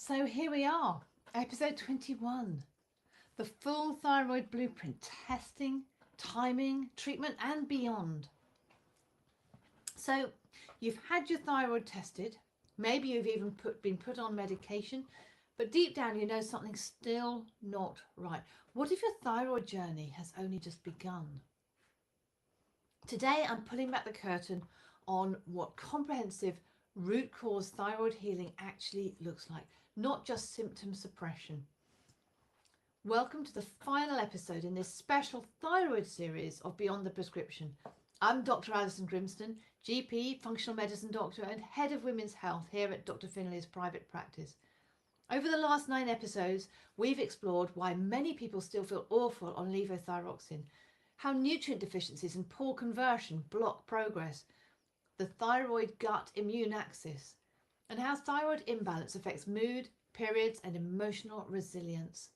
So here we are, episode 21, the full thyroid blueprint, testing, timing, treatment and beyond. So you've had your thyroid tested, maybe you've even been put on medication, but deep down you know something's still not right. What if your thyroid journey has only just begun? Today I'm pulling back the curtain on what comprehensive root cause thyroid healing actually looks like, not just symptom suppression. Welcome to the final episode in this special thyroid series of Beyond the Prescription. I'm Dr. Alison Grimston, GP, functional medicine doctor and head of women's health here at Dr. Finley's private practice. Over the last 9 episodes, we've explored why many people still feel awful on levothyroxine, how nutrient deficiencies and poor conversion block progress, the thyroid gut immune axis, and how thyroid imbalance affects mood, periods, and emotional resilience.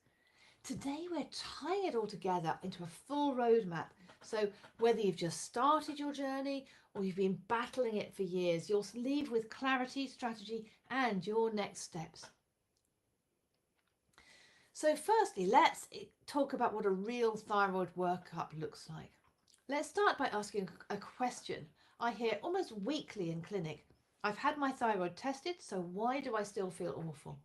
Today we're tying it all together into a full roadmap. So whether you've just started your journey or you've been battling it for years, you'll leave with clarity, strategy, and your next steps. So firstly, let's talk about what a real thyroid workup looks like. Let's start by asking a question I hear almost weekly in clinic. I've had my thyroid tested, so why do I still feel awful?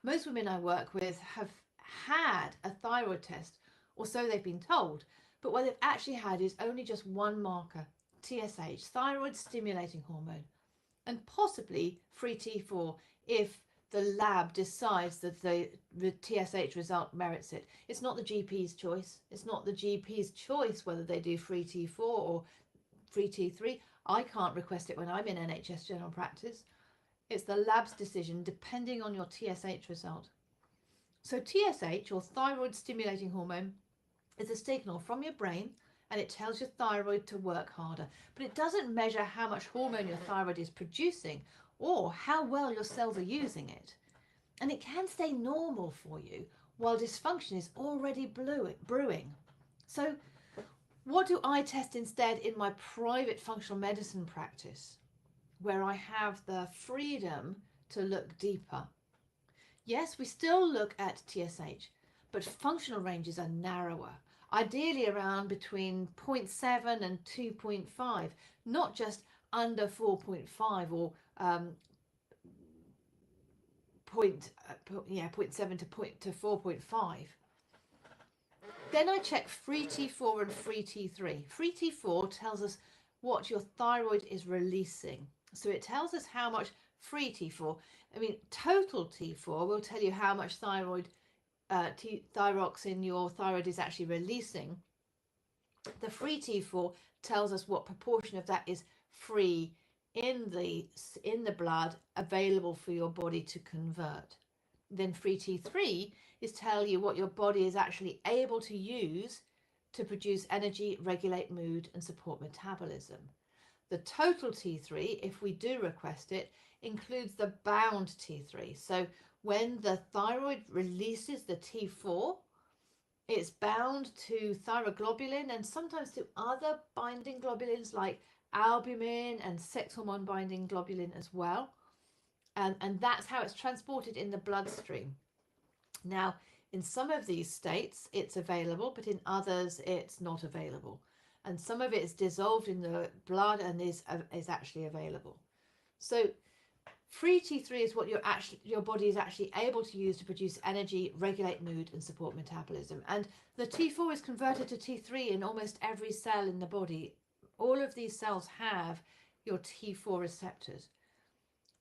Most women I work with have had a thyroid test, or so they've been told, but what they've actually had is only just one marker, TSH, thyroid stimulating hormone, and possibly free T4 if the lab decides that the TSH result merits it. It's not the GP's choice. It's not the GP's choice whether they do free T4 or free T3. I can't request it when I'm in NHS general practice. It's the lab's decision depending on your TSH result. So TSH, or thyroid stimulating hormone, is a signal from your brain and it tells your thyroid to work harder. But it doesn't measure how much hormone your thyroid is producing or how well your cells are using it. And it can stay normal for you while dysfunction is already brewing. So what do I test instead in my private functional medicine practice, where I have the freedom to look deeper? Yes, we still look at TSH, but functional ranges are narrower, ideally around between 0.7 and 2.5, not just under 4.5 or 0.7 to 4.5. Then I check free T4 and free T3. Free T4 tells us what your thyroid is releasing. So it tells us how much free T4, total T4 will tell you how much thyroxine your thyroid is actually releasing. The free T4 tells us what proportion of that is free in the blood available for your body to convert. Then free T3 is tell you what your body is actually able to use to produce energy, regulate mood and support metabolism. The total T3, if we do request it, includes the bound T3. So when the thyroid releases the T4, it's bound to thyroglobulin and sometimes to other binding globulins like albumin and sex hormone binding globulin as well. And that's how it's transported in the bloodstream. Now, in some of these states, it's available, but in others, it's not available. And some of it is dissolved in the blood and is actually available. So free T3 is what your body is actually able to use to produce energy, regulate mood and support metabolism. And the T4 is converted to T3 in almost every cell in the body. All of these cells have your T4 receptors.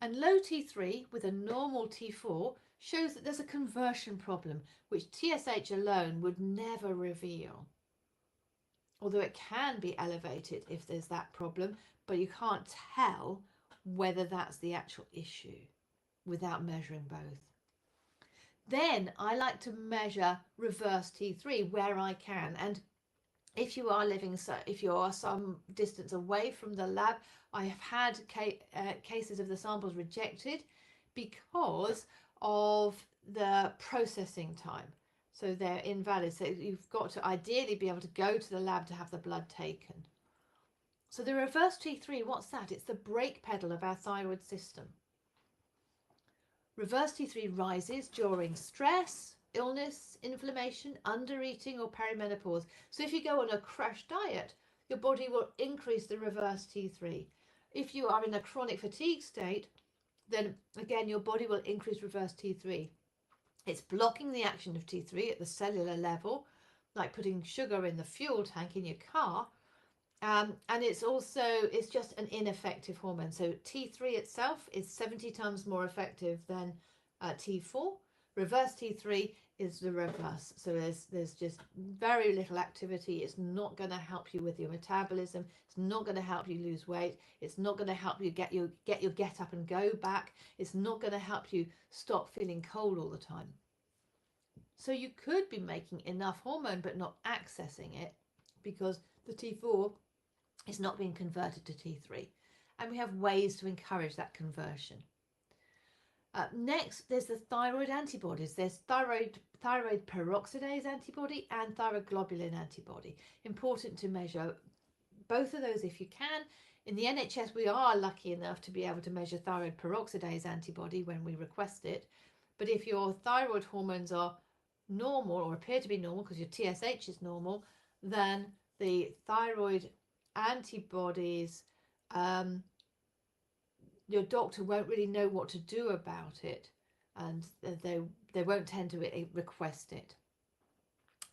And low T3 with a normal T4 shows that there's a conversion problem, which TSH alone would never reveal. Although it can be elevated if there's that problem, but you can't tell whether that's the actual issue without measuring both. Then I like to measure reverse T3 where I can. And if you are some distance away from the lab, I have had cases of the samples rejected because of the processing time. So they're invalid. So you've got to ideally be able to go to the lab to have the blood taken. So the reverse T3, what's that? It's the brake pedal of our thyroid system. Reverse T3 rises during stress, illness, inflammation, undereating or perimenopause. So if you go on a crash diet, your body will increase the reverse T3. If you are in a chronic fatigue state, then again your body will increase reverse T3. It's blocking the action of T3 at the cellular level, like putting sugar in the fuel tank in your car. And it's just an ineffective hormone. So T3 itself is 70 times more effective than T4. Reverse T3 is the reverse. So there's just very little activity. It's not going to help you with your metabolism. It's not going to help you lose weight. It's not going to help you get your get up and go back. It's not going to help you stop feeling cold all the time. So you could be making enough hormone but not accessing it because the T4 is not being converted to T3. And we have ways to encourage that conversion. Next, there's the thyroid antibodies. There's thyroid peroxidase antibody and thyroid globulin antibody. Important to measure both of those if you can. In the NHS, we are lucky enough to be able to measure thyroid peroxidase antibody when we request it. But if your thyroid hormones are normal or appear to be normal because your TSH is normal, then the thyroid antibodies, your doctor won't really know what to do about it, and they won't tend to request it.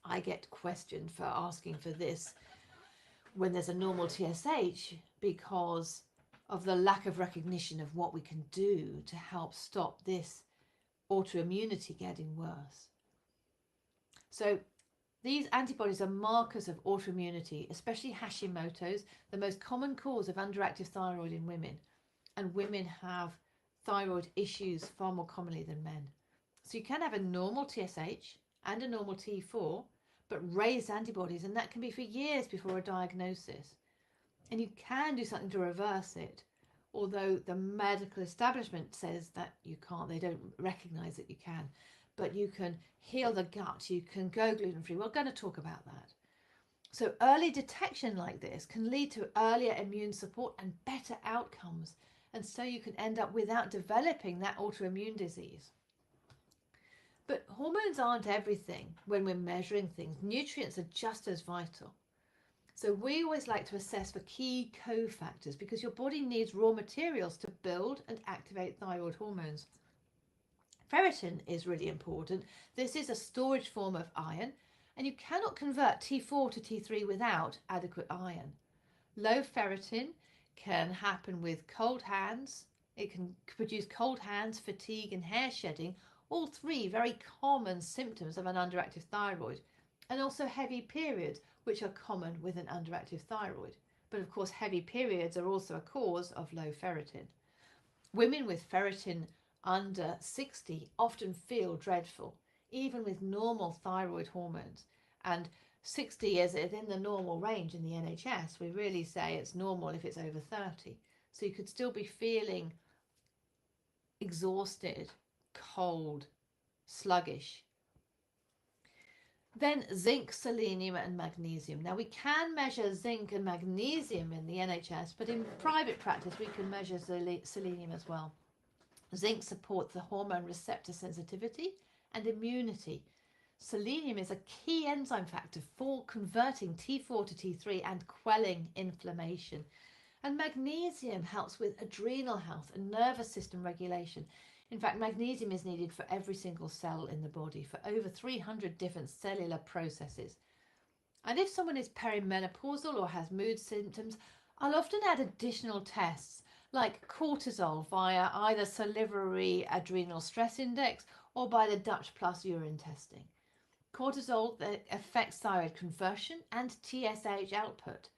I get questioned for asking for this when there's a normal TSH because of the lack of recognition of what we can do to help stop this autoimmunity getting worse. So these antibodies are markers of autoimmunity, especially Hashimoto's, the most common cause of underactive thyroid in women. And women have thyroid issues far more commonly than men. So you can have a normal TSH and a normal T4, but raised antibodies, and that can be for years before a diagnosis. And you can do something to reverse it, although the medical establishment says that you can't. They don't recognize that you can. But you can heal the gut, you can go gluten-free. We're going to talk about that. So early detection like this can lead to earlier immune support and better outcomes. And so you can end up without developing that autoimmune disease. But hormones aren't everything when we're measuring things. Nutrients are just as vital. So we always like to assess for key cofactors because your body needs raw materials to build and activate thyroid hormones. Ferritin is really important. This is a storage form of iron, and you cannot convert T4 to T3 without adequate iron. Low ferritin can happen with cold hands. It can produce cold hands, fatigue, and hair shedding, all three very common symptoms of an underactive thyroid, and also heavy periods, which are common with an underactive thyroid. But of course, heavy periods are also a cause of low ferritin. Women with ferritin under 60 often feel dreadful, even with normal thyroid hormones. And 60 is in the normal range in the NHS. We really say it's normal if it's over 30. So you could still be feeling exhausted, cold, sluggish. Then zinc, selenium and magnesium. Now we can measure zinc and magnesium in the NHS, but in private practice we can measure selenium as well. Zinc supports the hormone receptor sensitivity and immunity. Selenium is a key enzyme factor for converting T4 to T3 and quelling inflammation. And magnesium helps with adrenal health and nervous system regulation. In fact, magnesium is needed for every single cell in the body for over 300 different cellular processes. And if someone is perimenopausal or has mood symptoms, I'll often add additional tests like cortisol via either salivary adrenal stress index or by the Dutch Plus urine testing. Cortisol affects thyroid conversion and TSH output.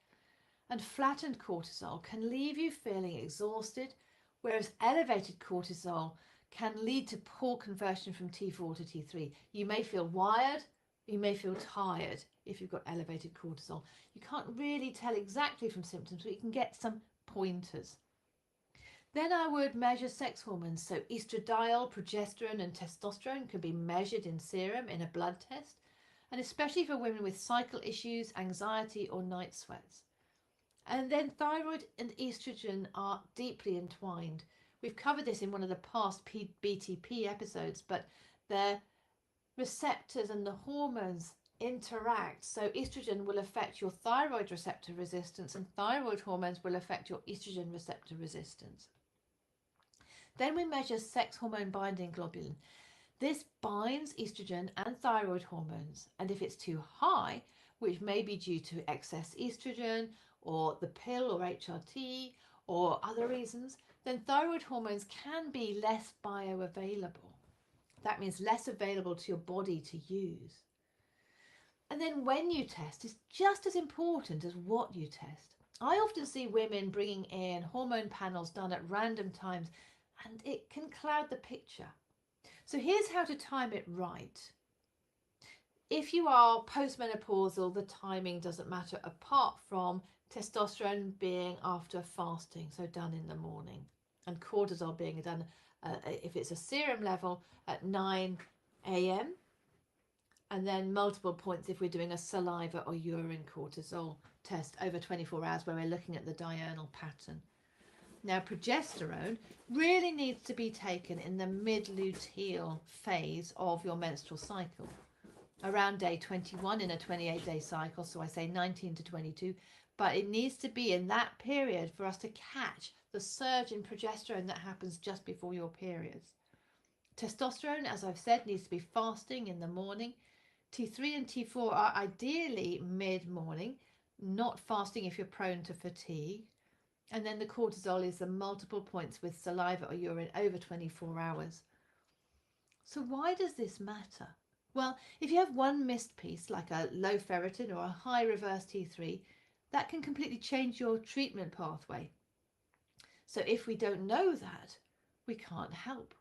And flattened cortisol can leave you feeling exhausted, whereas elevated cortisol can lead to poor conversion from T4 to T3. You may feel wired, you may feel tired if you've got elevated cortisol. You can't really tell exactly from symptoms, but you can get some pointers. Then I would measure sex hormones. So estradiol, progesterone and testosterone can be measured in serum in a blood test, and especially for women with cycle issues, anxiety or night sweats. And then thyroid and estrogen are deeply entwined. We've covered this in one of the past BTP episodes, but their receptors and the hormones interact. So estrogen will affect your thyroid receptor resistance, and thyroid hormones will affect your estrogen receptor resistance. Then we measure sex hormone binding globulin. This binds estrogen and thyroid hormones, and if it's too high, which may be due to excess estrogen or the pill or HRT or other reasons, then thyroid hormones can be less bioavailable. That means less available to your body to use. And then when you test is just as important as what you test. I often see women bringing in hormone panels done at random times, and it can cloud the picture. So here's how to time it right. If you are postmenopausal, the timing doesn't matter apart from testosterone being after fasting, so done in the morning, and cortisol being done if it's a serum level at 9 a.m. and then multiple points if we're doing a saliva or urine cortisol test over 24 hours where we're looking at the diurnal pattern. Now, progesterone really needs to be taken in the mid-luteal phase of your menstrual cycle, around day 21 in a 28-day cycle, so I say 19 to 22, but it needs to be in that period for us to catch the surge in progesterone that happens just before your periods. Testosterone, as I've said, needs to be fasting in the morning. T3 and T4 are ideally mid-morning, not fasting if you're prone to fatigue. And then the cortisol is the multiple points with saliva or urine over 24 hours. So why does this matter? Well, if you have one missed piece, like a low ferritin or a high reverse T3, that can completely change your treatment pathway. So if we don't know that, we can't help.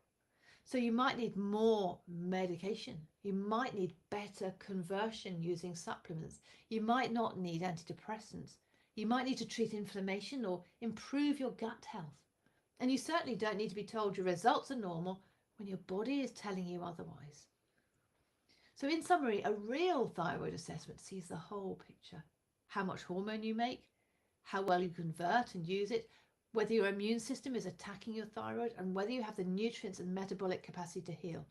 So you might need more medication. You might need better conversion using supplements. You might not need antidepressants. You might need to treat inflammation or improve your gut health. And you certainly don't need to be told your results are normal when your body is telling you otherwise. So in summary, a real thyroid assessment sees the whole picture. How much hormone you make, how well you convert and use it, whether your immune system is attacking your thyroid, and whether you have the nutrients and metabolic capacity to heal.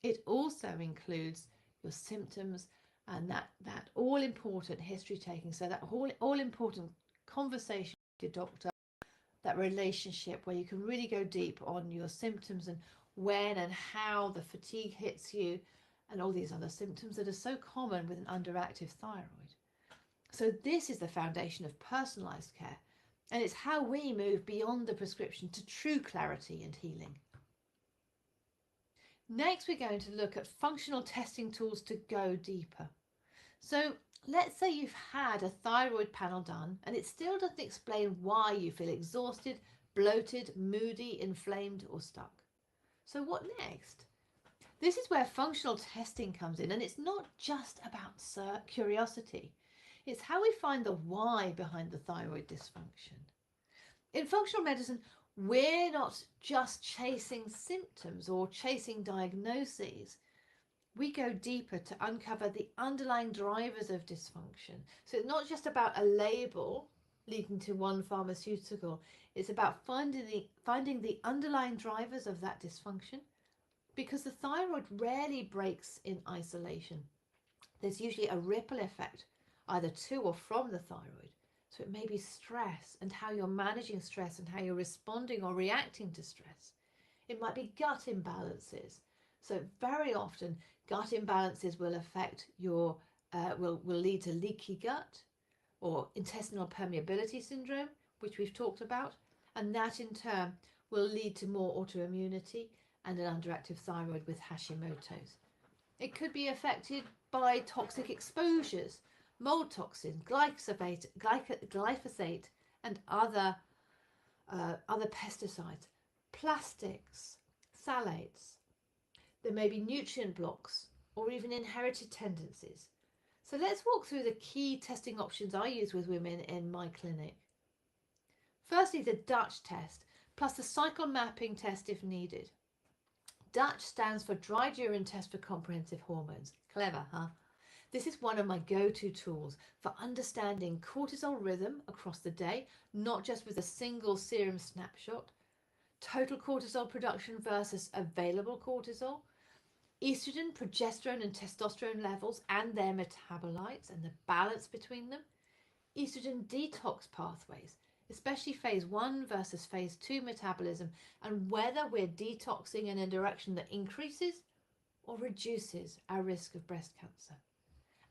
It also includes your symptoms and that all-important history taking, so that all-important conversation with your doctor, that relationship where you can really go deep on your symptoms and when and how the fatigue hits you and all these other symptoms that are so common with an underactive thyroid. So this is the foundation of personalised care, and it's how we move beyond the prescription to true clarity and healing. Next, we're going to look at functional testing tools to go deeper. So let's say you've had a thyroid panel done and it still doesn't explain why you feel exhausted, bloated, moody, inflamed or stuck. So what next? This is where functional testing comes in, and it's not just about curiosity. It's how we find the why behind the thyroid dysfunction. In functional medicine, we're not just chasing symptoms or chasing diagnoses. We go deeper to uncover the underlying drivers of dysfunction. So it's not just about a label leading to one pharmaceutical. It's about finding the underlying drivers of that dysfunction, because the thyroid rarely breaks in isolation. There's usually a ripple effect, either to or from the thyroid. So it may be stress and how you're managing stress and how you're responding or reacting to stress. It might be gut imbalances. So very often gut imbalances will affect your, will lead to leaky gut or intestinal permeability syndrome, which we've talked about. And that in turn will lead to more autoimmunity and an underactive thyroid with Hashimoto's. It could be affected by toxic exposures, mold toxin, glyphosate, and other pesticides, plastics, phthalates. There may be nutrient blocks or even inherited tendencies. So let's walk through the key testing options I use with women in my clinic. Firstly, the Dutch test, plus the cycle mapping test if needed. Dutch stands for Dried Urine Test for Comprehensive Hormones. Clever, huh? This is one of my go-to tools for understanding cortisol rhythm across the day, not just with a single serum snapshot, total cortisol production versus available cortisol, estrogen, progesterone and testosterone levels and their metabolites and the balance between them, estrogen detox pathways, especially phase 1 versus phase 2 metabolism, and whether we're detoxing in a direction that increases or reduces our risk of breast cancer.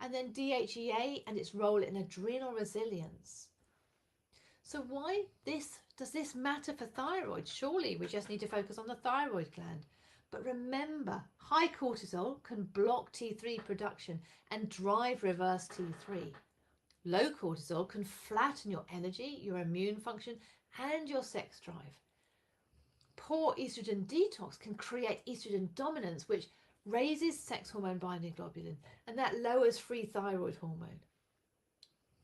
And then DHEA and its role in adrenal resilience. So why does this matter for thyroid? Surely we just need to focus on the thyroid gland. But remember, high cortisol can block T3 production and drive reverse T3. Low cortisol can flatten your energy, your immune function, and your sex drive. Poor estrogen detox can create estrogen dominance, which raises sex hormone binding globulin, and that lowers free thyroid hormone.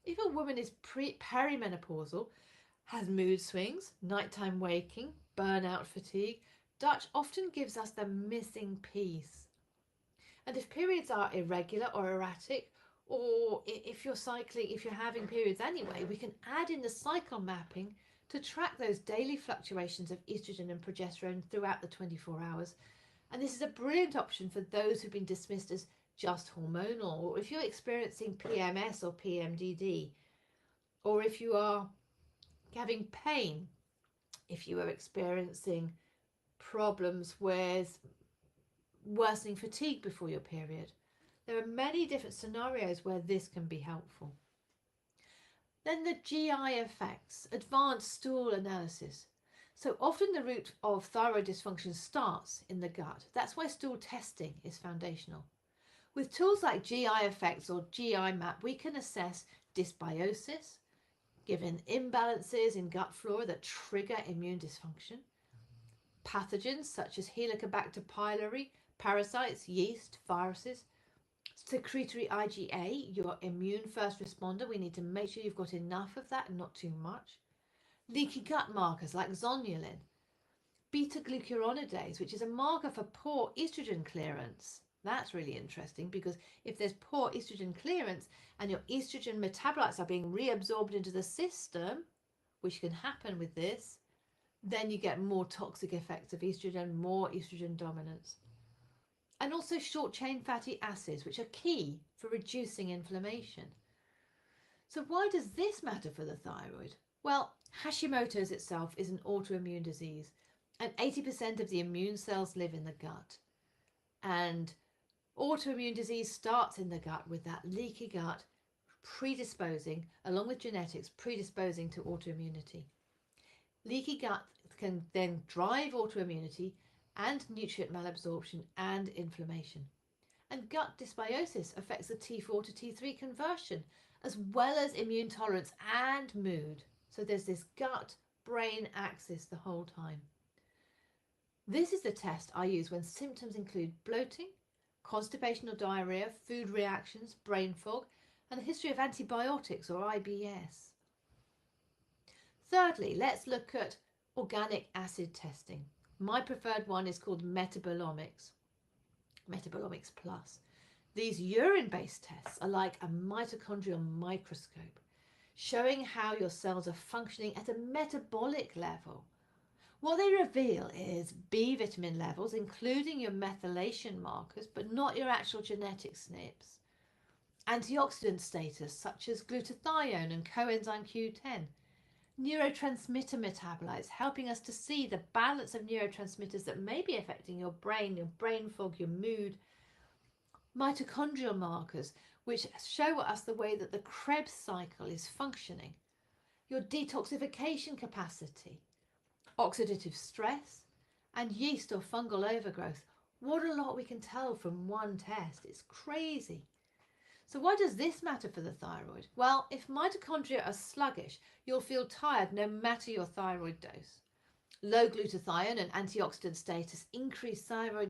If a woman is perimenopausal, has mood swings, nighttime waking, burnout, fatigue, Dutch often gives us the missing piece. And if periods are irregular or erratic, or if you're having periods anyway, we can add in the cycle mapping to track those daily fluctuations of estrogen and progesterone throughout the 24 hours. And this is a brilliant option for those who've been dismissed as just hormonal, or if you're experiencing PMS or PMDD, or if you are having pain, if you are experiencing problems with worsening fatigue before your period. There are many different scenarios where this can be helpful. Then the GI effects, advanced stool analysis. So often the root of thyroid dysfunction starts in the gut. That's why stool testing is foundational. With tools like GI effects or GI map, we can assess dysbiosis, given imbalances in gut flora that trigger immune dysfunction, pathogens such as Helicobacter pylori, parasites, yeast, viruses, secretory IgA, your immune first responder. We need to make sure you've got enough of that and not too much. Leaky gut markers like zonulin, beta-glucuronidase, which is a marker for poor estrogen clearance. That's really interesting because if there's poor estrogen clearance and your estrogen metabolites are being reabsorbed into the system, which can happen with this, then you get more toxic effects of estrogen, more estrogen dominance. And also short chain fatty acids, which are key for reducing inflammation. So why does this matter for the thyroid? Well, Hashimoto's itself is an autoimmune disease, and 80% of the immune cells live in the gut. And autoimmune disease starts in the gut with that leaky gut predisposing, along with genetics, predisposing to autoimmunity. Leaky gut can then drive autoimmunity and nutrient malabsorption and inflammation. And gut dysbiosis affects the T4 to T3 conversion, as well as immune tolerance and mood. So there's this gut-brain axis the whole time. This is the test I use when symptoms include bloating, constipation or diarrhea, food reactions, brain fog, and a history of antibiotics or IBS. Thirdly, let's look at organic acid testing. My preferred one is called Metabolomics Plus. These urine-based tests are like a mitochondrial microscope, showing how your cells are functioning at a metabolic level. What they reveal is B vitamin levels, including your methylation markers, but not your actual genetic SNPs. Antioxidant status, such as glutathione and coenzyme Q10. Neurotransmitter metabolites, helping us to see the balance of neurotransmitters that may be affecting your brain fog, your mood. Mitochondrial markers, which show us the way that the Krebs cycle is functioning. Your detoxification capacity, oxidative stress, and yeast or fungal overgrowth. What a lot we can tell from one test. It's crazy. So why does this matter for the thyroid? Well, if mitochondria are sluggish, you'll feel tired no matter your thyroid dose. Low glutathione and antioxidant status increase thyroid.